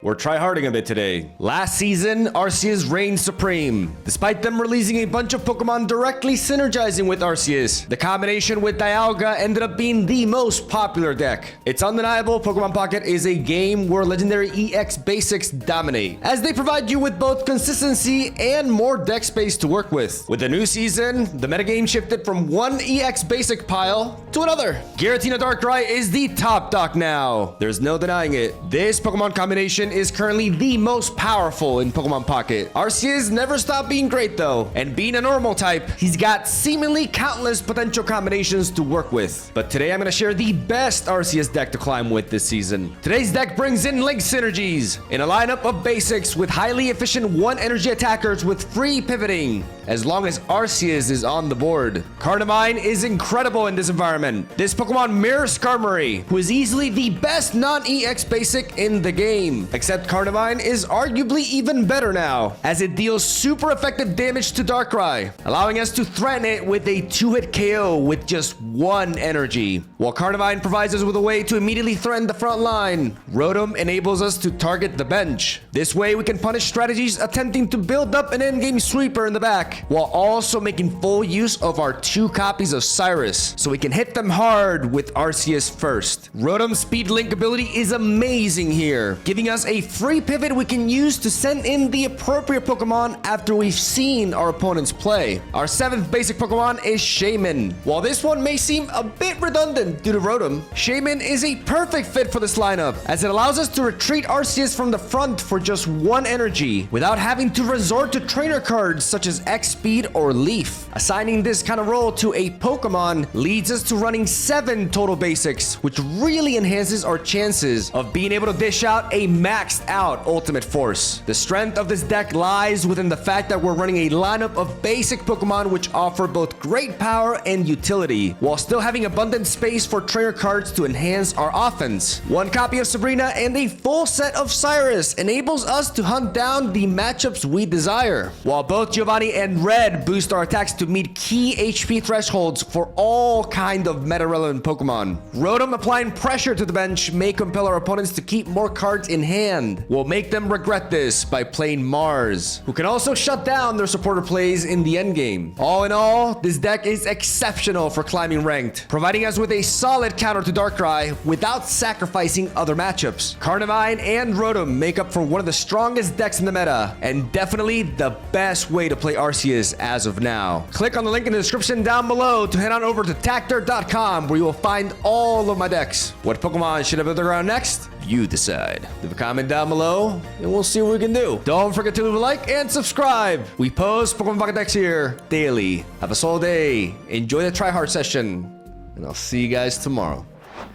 We're tryharding a bit today. Last season, ARCEUS reigned supreme. Despite them releasing a bunch of Pokemon directly synergizing with ARCEUS, the combination with Dialga ended up being the most popular deck. It's undeniable Pokemon Pocket is a game where legendary EX basics dominate, as they provide you with both consistency and more deck space to work with. With the new season, the metagame shifted from one EX basic pile to another. Giratina Darkrai is the top doc now. There's no denying it. This Pokemon combination is currently the most powerful in Pokemon Pocket. ARCEUS never stopped being great though, and being a normal type, he's got seemingly countless potential combinations to work with. But today I'm gonna share the best ARCEUS deck to climb with this season. Today's deck brings in Link synergies in a lineup of basics with highly efficient 1 energy attackers with free pivoting, as long as ARCEUS is on the board. Carnivine is incredible in this environment. This Pokemon mirrors Skarmory, who is easily the best non-EX basic in the game. Except Carnivine is arguably even better now, as it deals super effective damage to Darkrai, allowing us to threaten it with a 2-hit KO with just 1 energy. While Carnivine provides us with a way to immediately threaten the front line, Rotom enables us to target the bench. This way we can punish strategies attempting to build up an endgame sweeper in the back, while also making full use of our 2 copies of Cyrus, so we can hit them hard with ARCEUS first. Rotom's Speed Link ability is amazing here, giving us a free pivot we can use to send in the appropriate Pokemon after we've seen our opponents play. Our 7th basic Pokemon is Shaman. While this one may seem a bit redundant due to Rotom, Shaman is a perfect fit for this lineup, as it allows us to retreat ARCEUS from the front for just 1 energy, without having to resort to trainer cards such as X-Speed or Leaf. Assigning this kind of role to a Pokemon leads us to running 7 total basics, which really enhances our chances of being able to dish out a maxed out ultimate force. The strength of this deck lies within the fact that we're running a lineup of basic Pokemon which offer both great power and utility, while still having abundant space for trainer cards to enhance our offense. 1 copy of Sabrina and a full set of Cyrus enables us to hunt down the matchups we desire, while both Giovanni and Red boost our attacks to meet key HP thresholds for all kind of meta-relevant Pokemon. Rotom applying pressure to the bench may compel our opponents to keep more cards in hand. We'll make them regret this by playing Mars, who can also shut down their supporter plays in the endgame. All in all, this deck is exceptional for climbing ranked, providing us with a solid counter to Darkrai without sacrificing other matchups. Carnivine and Rotom make up for one of the strongest decks in the meta, and definitely the best way to play ARCEUS as of now. Click on the link in the description down below to head on over to tactor.com, where you will find all of my decks. What Pokemon should I build around next? You decide. Leave a comment down below and we'll see what we can do. Don't forget to leave a like and subscribe. We post Pokemon Pocket decks here daily. Have a solid day. Enjoy the try hard session, and I'll see you guys tomorrow.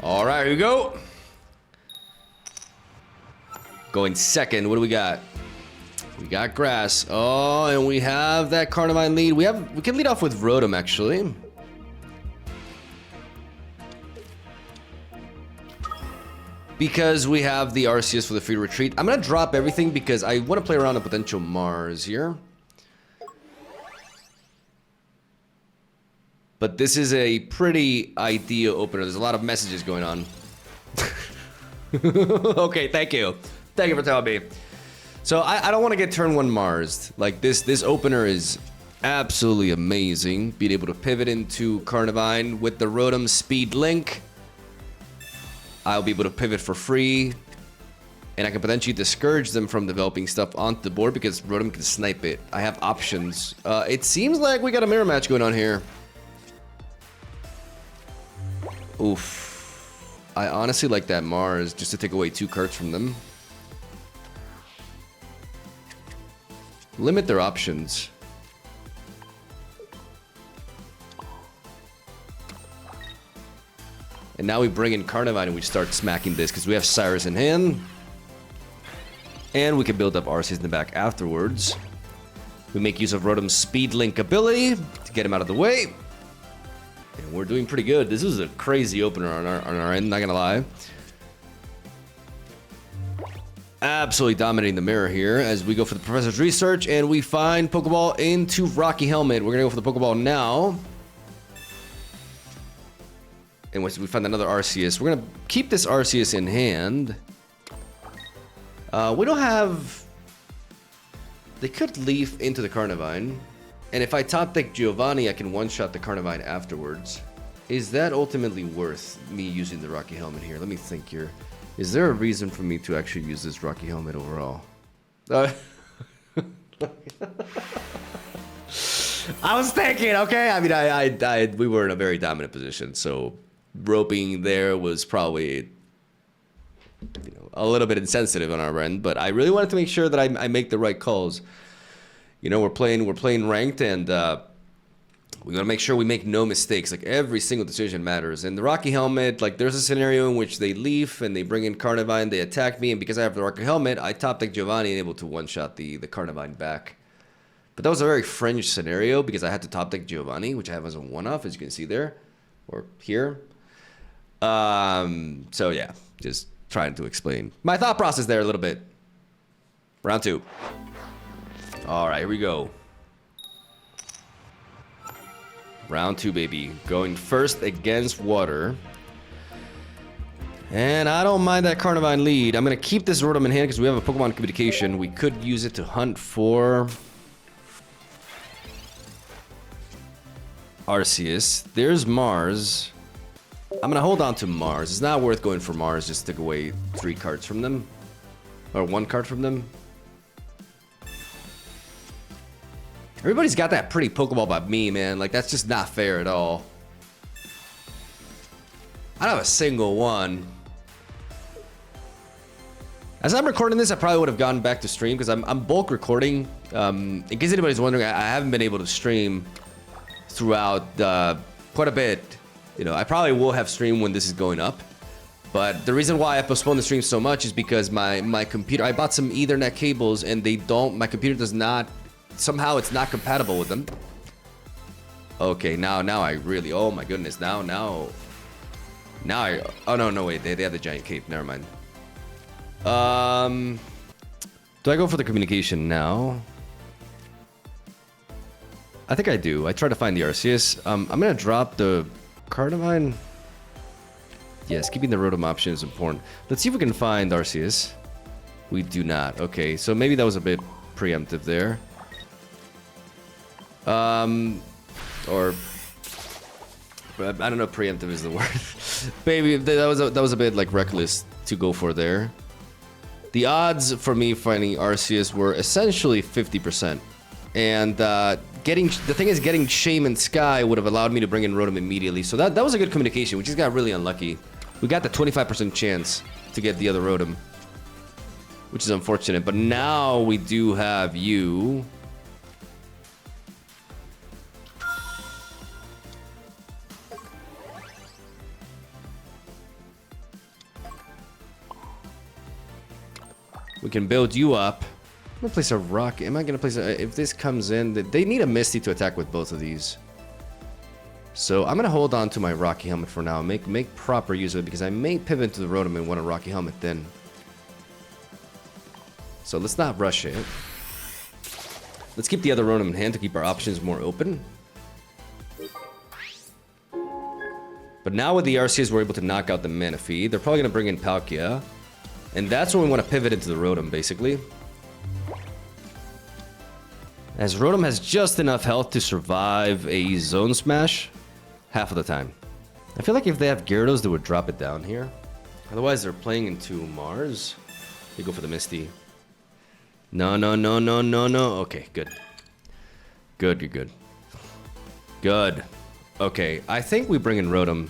All right, here we go. Going second. What do we got? We got Grass. Oh, and we have that Carnivine lead. We can lead off with Rotom actually. Because we have the ARCEUS for the free retreat. I'm gonna drop everything because I want to play around a potential Mars here. But this is a pretty ideal opener. There's a lot of messages going on. Okay, thank you. Thank you for telling me. So I don't want to get turn 1 Mars. Like this opener is absolutely amazing. Being able to pivot into Carnivine with the Rotom Speed Link. I'll be able to pivot for free, and I can potentially discourage them from developing stuff onto the board because Rotom can snipe it. I have options. It seems like we got a mirror match going on here. Oof. I honestly like that Mars just to take away 2 cards from them. Limit their options. And now we bring in Carnivine and we start smacking this because we have Cyrus in hand. And we can build up ARCEUS in the back afterwards. We make use of Rotom's Speed Link ability to get him out of the way. And we're doing pretty good. This is a crazy opener on our end, not gonna lie. Absolutely dominating the mirror here as we go for the Professor's Research and we find Pokeball into Rocky Helmet. We're gonna go for the Pokeball now. And we find another ARCEUS. We're gonna keep this ARCEUS in hand. We don't have... They could leaf into the Carnivine. And if I top deck Giovanni, I can one-shot the Carnivine afterwards. Is that ultimately worth me using the Rocky Helmet here? Let me think here. Is there a reason for me to actually use this Rocky Helmet overall? I was thinking, okay. I mean, we were in a very dominant position, so roping there was probably, a little bit insensitive on our end. But I really wanted to make sure that I make the right calls. We're playing ranked, and we gotta make sure we make no mistakes. Like, every single decision matters. And the Rocky Helmet, like, there's a scenario in which they leaf and they bring in Carnivine, they attack me, and because I have the Rocky Helmet, I top deck Giovanni and able to one-shot the Carnivine back. But that was a very fringe scenario because I had to top deck Giovanni, which I have as a one-off, as you can see there, or here. So yeah, just trying to explain my thought process there a little bit. Round 2. All right, here we go. Round 2, baby. Going first against water. And I don't mind that Carnivine lead. I'm going to keep this Rotom in hand because we have a Pokemon Communication. We could use it to hunt for Arceus. There's Mars. I'm going to hold on to Mars. It's not worth going for Mars. Just take away 3 cards from them. Or 1 card from them. Everybody's got that pretty Pokeball by me, man. Like, that's just not fair at all. I don't have a single one. As I'm recording this, I probably would have gone back to stream because I'm bulk recording. In case anybody's wondering, I haven't been able to stream throughout quite a bit. I probably will have stream when this is going up. But the reason why I postponed the stream so much is because my computer, I bought some Ethernet cables and my computer does not, somehow it's not compatible with them. Okay, now I really, oh my goodness, now I, oh no, wait, they have the giant cape, never mind. Do I go for the communication now? I think I do. I try to find the Arceus. I'm gonna drop the Carnivine. Yes, keeping the Rotom option is important. Let's see if we can find Arceus. We do not. Okay, so maybe that was a bit preemptive there. Or I don't know, preemptive is the word. Maybe that was a bit like reckless to go for there. The odds for me finding Arceus were essentially 50%. And getting Shaman Sky would have allowed me to bring in Rotom immediately. So that was a good communication. We just got really unlucky. We got the 25% chance to get the other Rotom, which is unfortunate. But now we do have you. We can build you up. I'm gonna place a rock. Am I gonna place a... If this comes in... They need a Misty to attack with both of these. So I'm gonna hold on to my Rocky Helmet for now. Make proper use of it because I may pivot to the Rotom and want a Rocky Helmet then. So let's not rush it. Let's keep the other Rotom in hand to keep our options more open. But now with the Arceus, we're able to knock out the Manaphy. They're probably gonna bring in Palkia. And that's when we want to pivot into the Rotom, basically. As Rotom has just enough health to survive a Zone Smash half of the time. I feel like if they have Gyarados, they would drop it down here. Otherwise, they're playing into Mars. They go for the Misty. No. Okay, good. Good, you're good. Good. Okay, I think we bring in Rotom.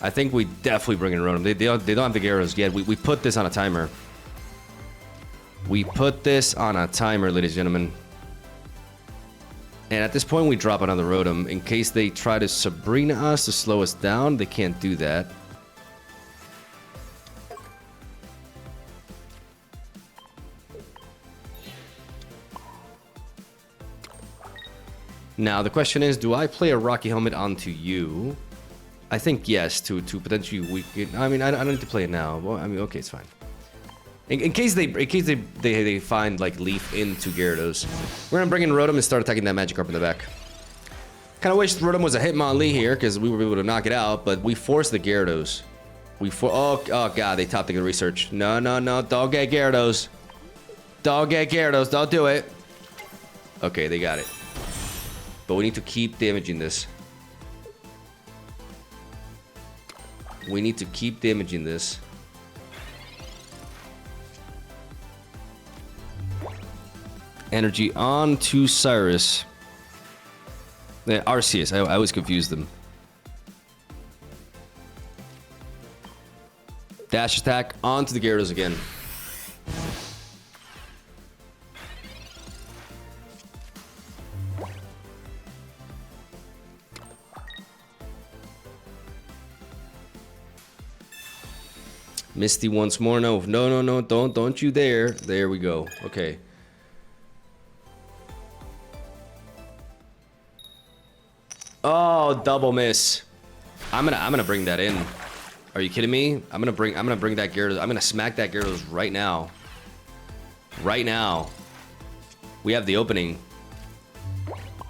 I think we definitely bring in Rotom. They don't have the Gyarados yet. We put this on a timer. We put this on a timer, ladies and gentlemen. And at this point, we drop another Rotom. In case they try to Sabrina us to slow us down, they can't do that. Now, the question is, do I play a Rocky Helmet onto you? I think yes, to potentially weaken. I mean, I don't need to play it now. Well, I mean, okay, it's fine. In case they find like Leaf into Gyarados, we're gonna bring in Rotom and start attacking that Magikarp in the back. Kind of wish Rotom was a Hitmonlee here because we were able to knock it out, but we forced the Gyarados. Oh god, they topped the research. No, don't get Gyarados. Don't get Gyarados, don't do it. Okay, they got it. But we need to keep damaging this. We need to keep damaging this. Energy on to Cyrus. Arceus, I always confuse them. Dash attack onto the Gyarados again. Misty once more. No, don't you dare. There we go. Okay. Oh, double miss. I'm gonna bring that in. Are you kidding me? I'm gonna bring that Gyarados. I'm gonna smack that Gyarados right now. Right now. We have the opening.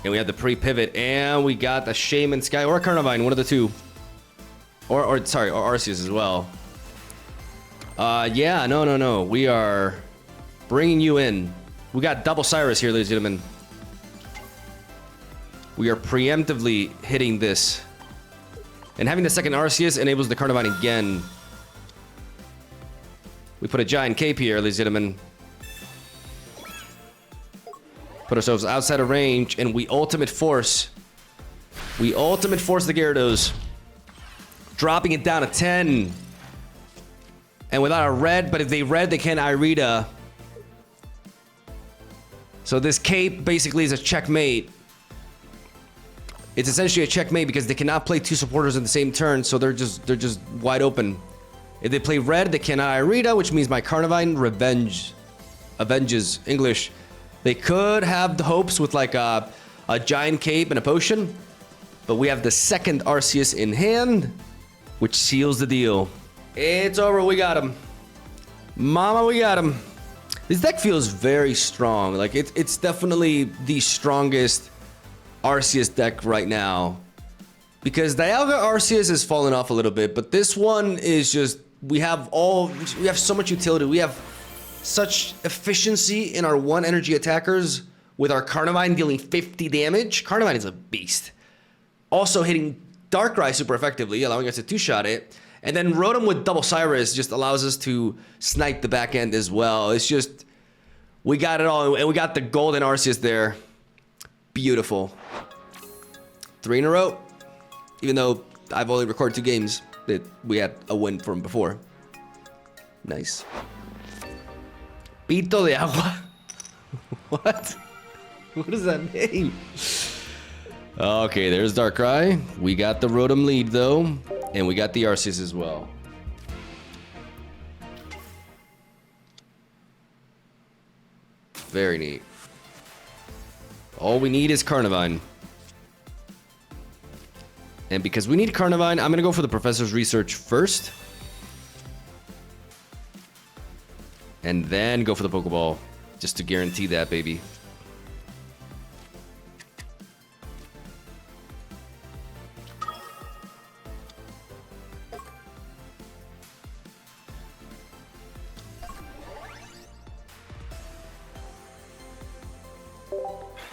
And we have the pre-pivot. And we got the Shaman Sky or Carnivine, one of the two. Or Arceus as well. Yeah, no. We are bringing you in. We got double Cyrus here, ladies and gentlemen. We are preemptively hitting this. And having the second Arceus enables the Carnivine again. We put a giant cape here, ladies and gentlemen. Put ourselves outside of range, and we ultimate force. We ultimate force the Gyarados. Dropping it down to 10. And without a red, but if they red, they can't Irida. So this cape basically is a checkmate. It's essentially a checkmate because they cannot play two supporters in the same turn, so they're just wide open. If they play red, they cannot Irida, which means my Carnivine avenges English. They could have the hopes with like a giant cape and a potion, but we have the second Arceus in hand, which seals the deal. It's over. We got him. Mama, we got him. This deck feels very strong. Like, it's definitely the strongest Arceus deck right now. Because Dialga Arceus has fallen off a little bit, but this one is just... We have so much utility. We have such efficiency in our one energy attackers with our Carnivine dealing 50 damage. Carnivine is a beast. Also hitting Darkrai super effectively, allowing us to two-shot it. And then Rotom with double Cyrus just allows us to snipe the back end as well. It's just, we got it all, and we got the golden Arceus there. Beautiful. 3 in a row. Even though I've only recorded 2 games that we had a win from before. Nice. Pito de agua. What? What does that mean? Okay, there's Darkrai. We got the Rotom lead though. And we got the Arceus as well. Very neat. All we need is Carnivine. And because we need Carnivine, I'm going to go for the Professor's Research first. And then go for the Pokeball. Just to guarantee that, baby.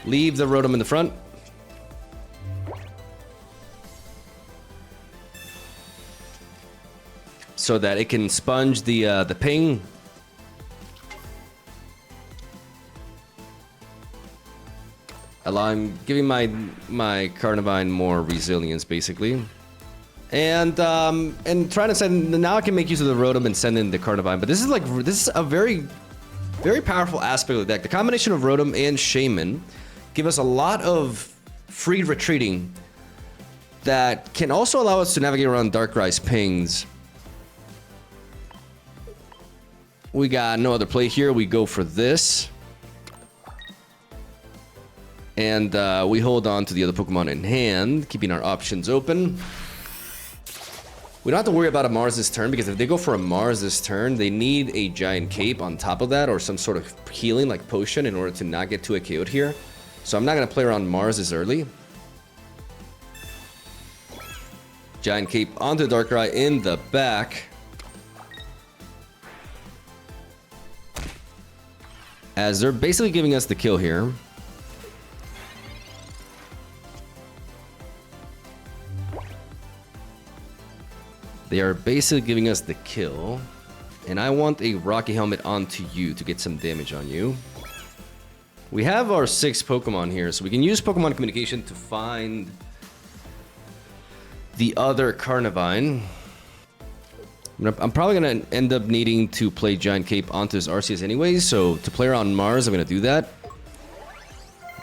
Leave the Rotom in the front. So that it can sponge the ping. Giving my Carnivine more resilience, basically. And trying to send... Now I can make use of the Rotom and send in the Carnivine. But this is a very, very powerful aspect of the deck. The combination of Rotom and Shaman give us a lot of free retreating that can also allow us to navigate around Darkrai's pings. We got no other play here. We go for this. And we hold on to the other Pokemon in hand, keeping our options open. We don't have to worry about a Mars this turn, because if they go for a Mars this turn, they need a giant cape on top of that, or some sort of healing like potion in order to not get too KO'd here. So I'm not going to play around Mars this early. Giant cape onto Darkrai in the back. as they're basically giving us the kill here. They are basically giving us the kill. And I want a Rocky Helmet onto you to get some damage on you. We have our 6 Pokemon here, so we can use Pokemon Communication to find the other Carnivine. I'm probably going to end up needing to play Giant Cape onto his Arceus anyways, so to play around Mars, I'm going to do that.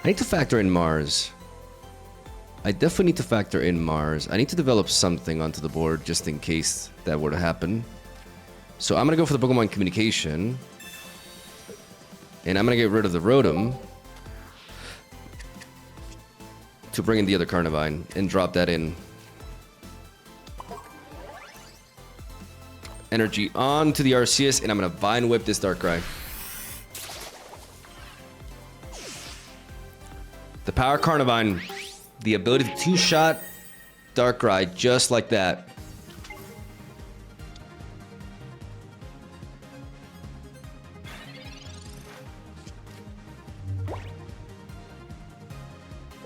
I need to factor in Mars. I definitely need to factor in Mars. I need to develop something onto the board just in case that were to happen. So I'm going to go for the Pokemon Communication. And I'm going to get rid of the Rotom to bring in the other Carnivine and drop that in. Energy on to the Arceus, and I'm going to Vine Whip this Darkrai. The Power Carnivine. The ability to two-shot Darkrai just like that.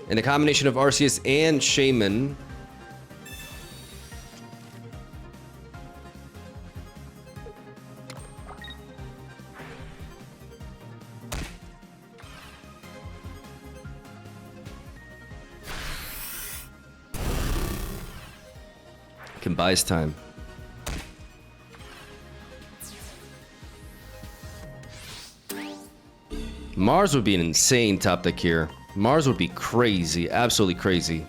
And the combination of Arceus and Shaman can buy his time. Mars would be an insane top deck here. Mars would be crazy, absolutely crazy.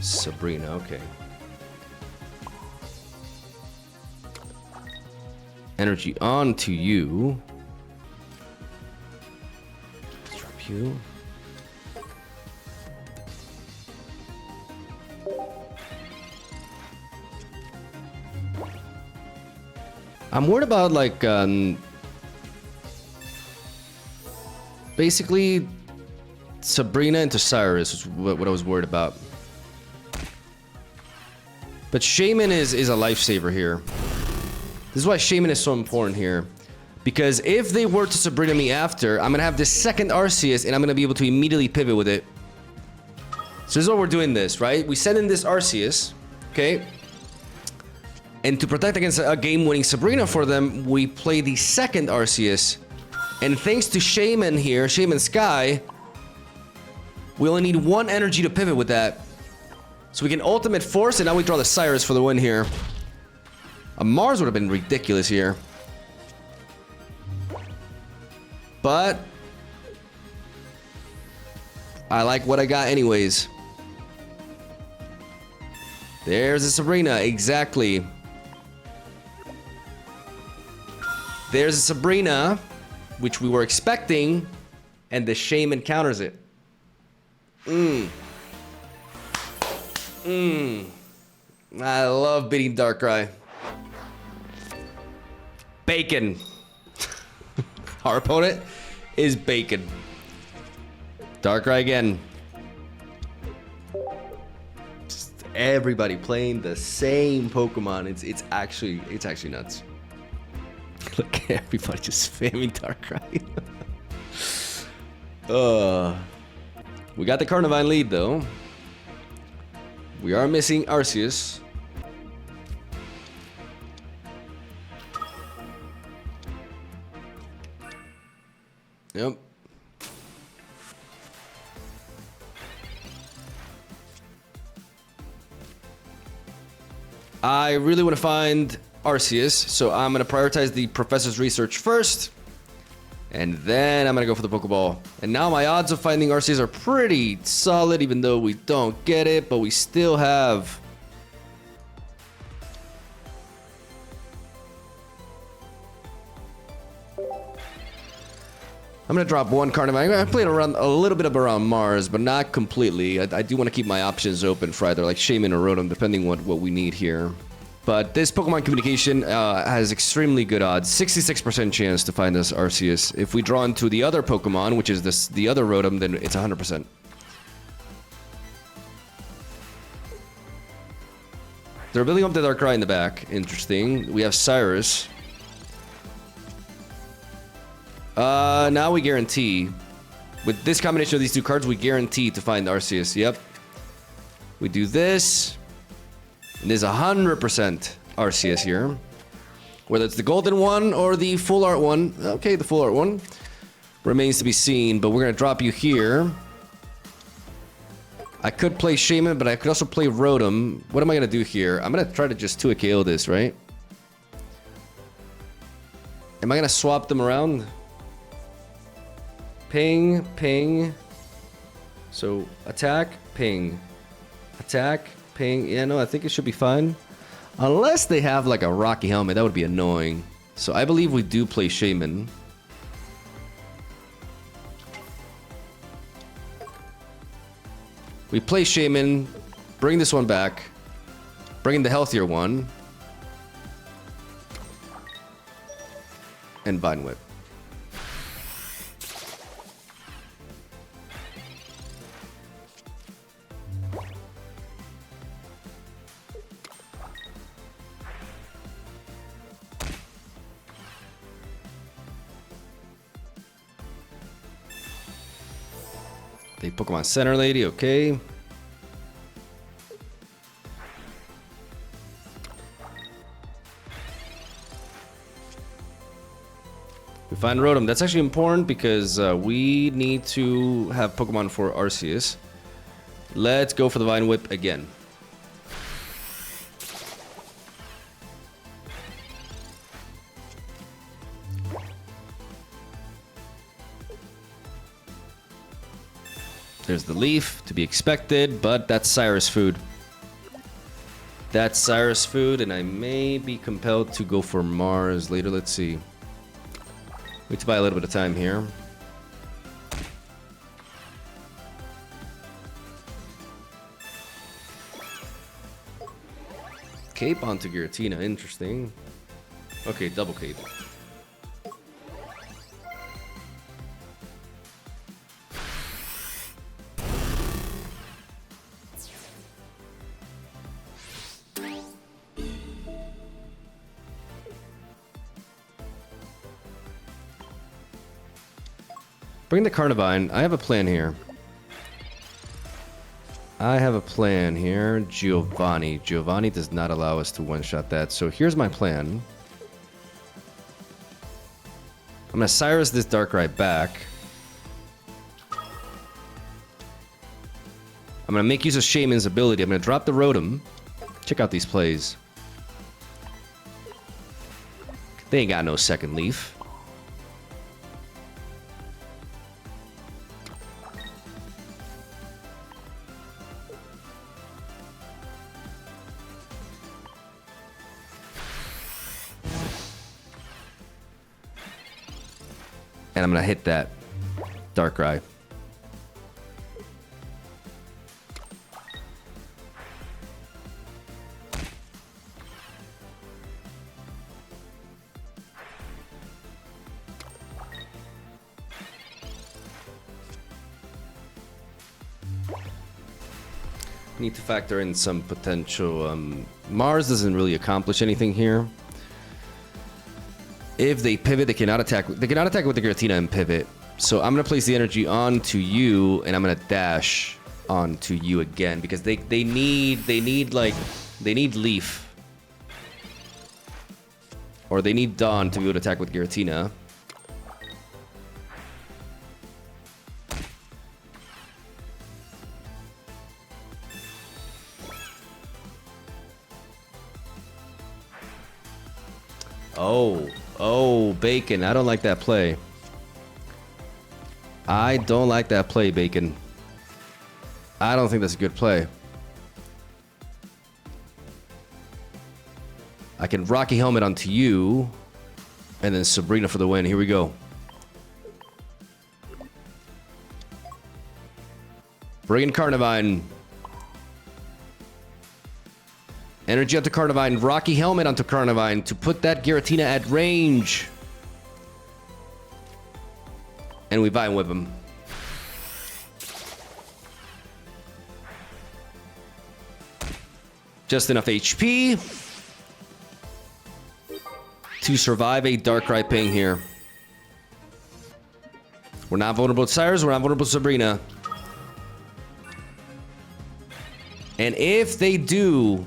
Sabrina, okay. Energy on to you. Let's drop you. I'm worried about like basically Sabrina into Cyrus is what I was worried about. But Shaman is a lifesaver here. This is why Shaman is so important here. Because if they were to Sabrina me after, I'm gonna have this second Arceus and I'm gonna be able to immediately pivot with it. So this is what we're doing this, right? We send in this Arceus, okay? And to protect against a game-winning Sabrina for them, we play the second Arceus. And thanks to Shaman here, Shaman Sky, we only need 1 energy to pivot with that. So we can Ultimate Force, and now we draw the Cyrus for the win here. A Mars would have been ridiculous here. But I like what I got anyways. There's a Sabrina, exactly. There's a Sabrina, which we were expecting, and the Shaman counters it. I love beating Darkrai. Bacon. Our opponent is Bacon. Darkrai again. Just everybody playing the same Pokemon. It's actually nuts. Look at everybody just spamming Darkrai. We got the Carnivine lead though. We are missing Arceus. Yep. I really want to find Arceus, so I'm going to prioritize the professor's research first, and then I'm going to go for the Pokeball. And now my odds of finding Arceus are pretty solid, even though we don't get it, but we still have... I'm going to drop 1 Carnivine. I played around a little bit around Mars, but not completely. I do want to keep my options open for either like Shaman or Rotom, depending what we need here. But this Pokemon Communication has extremely good odds. 66% chance to find this Arceus. If we draw into the other Pokemon, which is the other Rotom, then it's 100%. They're building up the Darkrai in the back. Interesting. We have Cyrus. Now we guarantee. With this combination of these two cards, we guarantee to find Arceus. Yep. We do this. And there's 100% Arceus here. Whether it's the golden one or the full art one. Okay, the full art one. Remains to be seen, but we're going to drop you here. I could play Shaman, but I could also play Rotom. What am I going to do here? I'm going to try to just 2 KO this, right? Am I going to swap them around? Ping, ping. So, attack, ping. Attack, ping. Yeah, no, I think it should be fine. Unless they have like a Rocky Helmet, that would be annoying. So, I believe we do play Shaman. We play Shaman, bring this one back, bring in the healthier one, and Vine Whip. They Pokemon Center Lady, okay. We find Rotom. That's actually important because we need to have Pokemon for Arceus. Let's go for the Vine Whip again. There's the leaf, to be expected, but that's Cyrus food. That's Cyrus food, and I may be compelled to go for Mars later. Let's see. Wait to buy a little bit of time here. Cape onto Giratina, interesting. Okay, double cape. Bring the Carnivine. I have a plan here. Giovanni. Giovanni does not allow us to one-shot that. So here's my plan. I'm going to Cyrus this Darkrai back. I'm going to make use of Shaman's ability. I'm going to drop the Rotom. Check out these plays. They ain't got no second leaf. And I'm gonna hit that Darkrai. Need to factor in some potential. Mars doesn't really accomplish anything here. If they pivot, they cannot attack. They cannot attack with the Giratina and pivot. So I'm gonna place the energy onto you, and I'm gonna dash onto you again because they need Leaf, or they need Dawn to be able to attack with Giratina. Oh, Bacon. I don't like that play. I don't like that play, Bacon. I don't think that's a good play. I can Rocky Helmet onto you, and then Sabrina for the win. Here we go. Bring in Carnivine. Energy onto Carnivine. Rocky Helmet onto Carnivine to put that Giratina at range. And we Vine Whip him. Just enough HP to survive a Darkrai ping here. We're not vulnerable to Cyrus. We're not vulnerable to Sabrina. And if they do...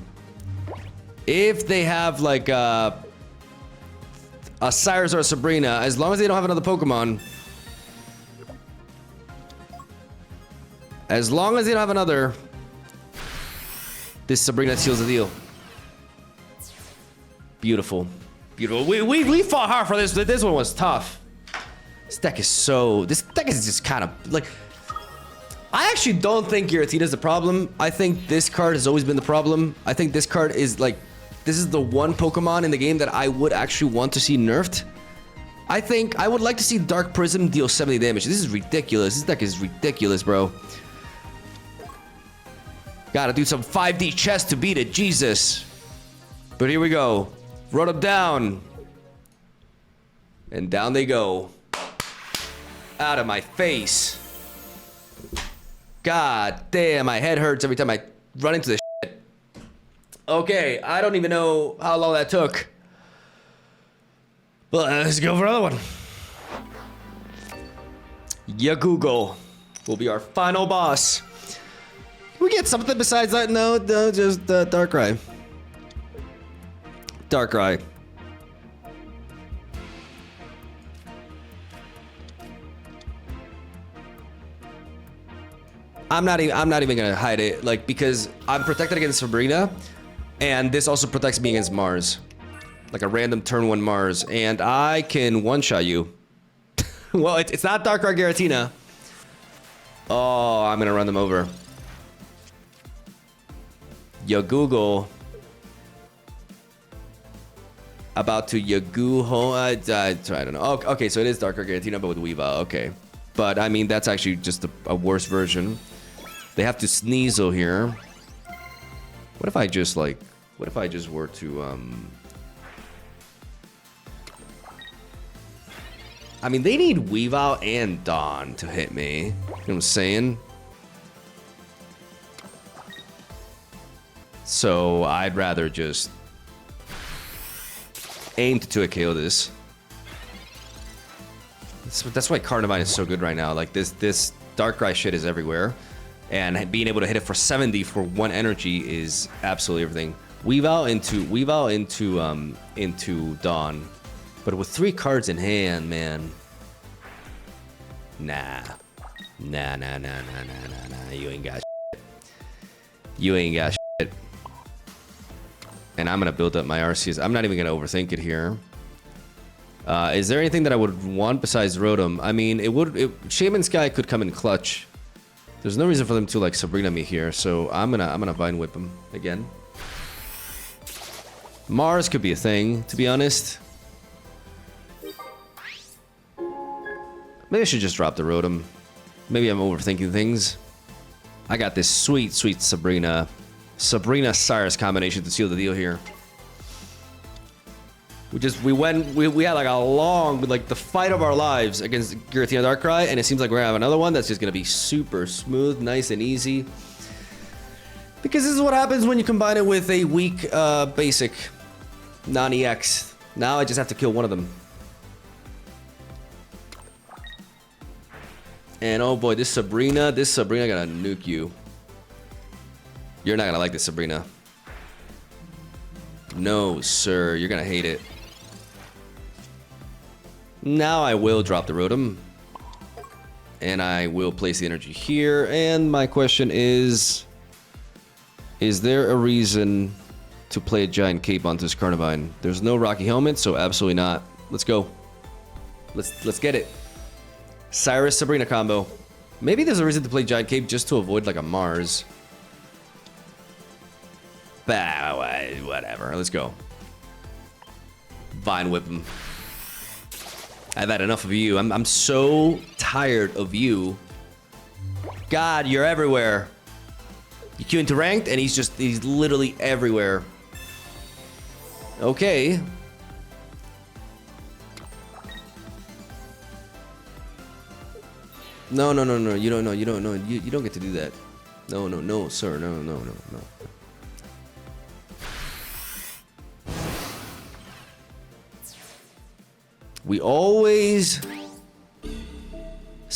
If they have, like, a Cyrus or a Sabrina, as long as they don't have another Pokemon... As long as they don't have another... This Sabrina seals the deal. Beautiful. Beautiful. We fought hard for this. This one was tough. This deck is so... This deck is just kind of, like... I actually don't think Giratina's the problem. I think this card has always been the problem. I think this card is, like... This is the one Pokemon in the game that I would actually want to see nerfed. I think I would like to see Dark Prism deal 70 damage. This is ridiculous. This deck is ridiculous, bro. Gotta do some 5D chess to beat it. Jesus. But here we go. Run them down. And down they go. Out of my face. God damn, my head hurts every time I run into this shit. Okay, I don't even know how long that took. But let's go for another one. Yagugo will be our final boss. We get something besides that? No, just Darkrai. Darkrai. I'm not even gonna hide it, like, because I'm protected against Sabrina, and this also protects me against Mars, like a random turn 1 Mars, and I can one-shot you. Well, it's not Darkrai Giratina. Oh, I'm gonna run them over. Yagugo. About to Yagoo home. I don't know. Oh, okay, so it is Darkrai Giratina, but with Weavile. Okay. But, I mean, that's actually just a worse version. They have to Sneasel here. What if I just, like... What if I just were to, I mean, they need Weavile and Dawn to hit me. You know what I'm saying? So, I'd rather just... aim to 2-KO this. That's why Carnivine is so good right now. Like, this Darkrai shit is everywhere. And being able to hit it for 70 for 1 energy is absolutely everything. Weavile into Dawn. But with 3 cards in hand, man. Nah. Nah. You ain't got shit. You ain't got shit. And I'm gonna build up my Arceus. I'm not even gonna overthink it here. Is there anything that I would want besides Rotom? I mean, Shaman Sky could come in clutch. There's no reason for them to, like, Sabrina me here, so I'm gonna Vine Whip him again. Mars could be a thing, to be honest. Maybe I should just drop the Rotom. Maybe I'm overthinking things. I got this sweet Sabrina Cyrus combination to seal the deal here. We had like a long, like the fight of our lives against Giratina Darkrai, and it seems like we're gonna have another one that's just gonna be super smooth, nice and easy. Because this is what happens when you combine it with a weak basic non-EX. Now I just have to kill one of them. And oh boy, this Sabrina gonna nuke you. You're not gonna like this, Sabrina. No, sir, you're gonna hate it. Now I will drop the Rotom. And I will place the energy here. And my question is there a reason to play a Giant Cape onto this Carnivine? There's no Rocky Helmet, so absolutely not. Let's go. Let's get it. Cyrus Sabrina combo. Maybe there's a reason to play Giant Cape just to avoid like a Mars. Bah, whatever. Let's go. Vine Whip him. I've had enough of you. I'm so tired of you. God, you're everywhere. You queue into ranked, and he's literally everywhere. Okay. No. You don't know. You don't know. You don't get to do that. No, sir. No. We always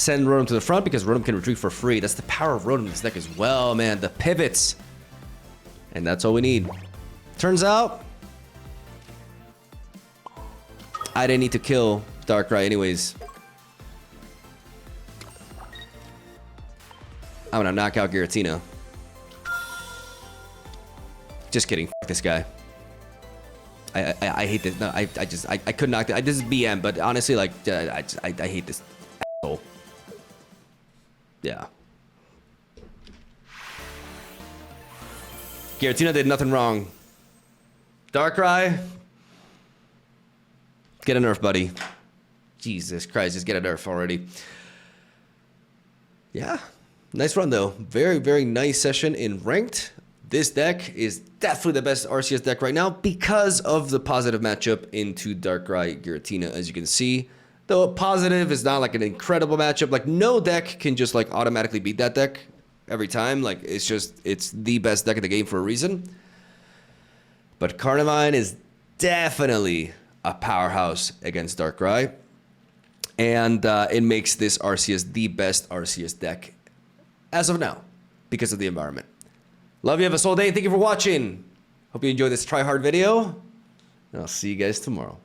send Rotom to the front because Rotom can retreat for free. That's the power of Rotom in this deck as well, man. The pivots. And that's all we need. Turns out, I didn't need to kill Darkrai anyways. I'm gonna knock out Giratina. Just kidding. F this guy. I hate this. No, I could knock it. This is BM, but honestly, like, I hate this asshole. Yeah. Giratina did nothing wrong. Darkrai, get a nerf, buddy. Jesus Christ, just get a nerf already. Yeah, nice run though. Very, very nice session in ranked. This deck is definitely the best RCS deck right now because of the positive matchup into Darkrai Giratina, as you can see. Though positive is not like an incredible matchup. Like, no deck can just like automatically beat that deck every time. Like, it's the best deck in the game for a reason. But Carnivine is definitely a powerhouse against Darkrai. And it makes this RCS the best RCS deck as of now because of the environment. Love you. Have a soul day. Thank you for watching. Hope you enjoyed this try hard video. And I'll see you guys tomorrow.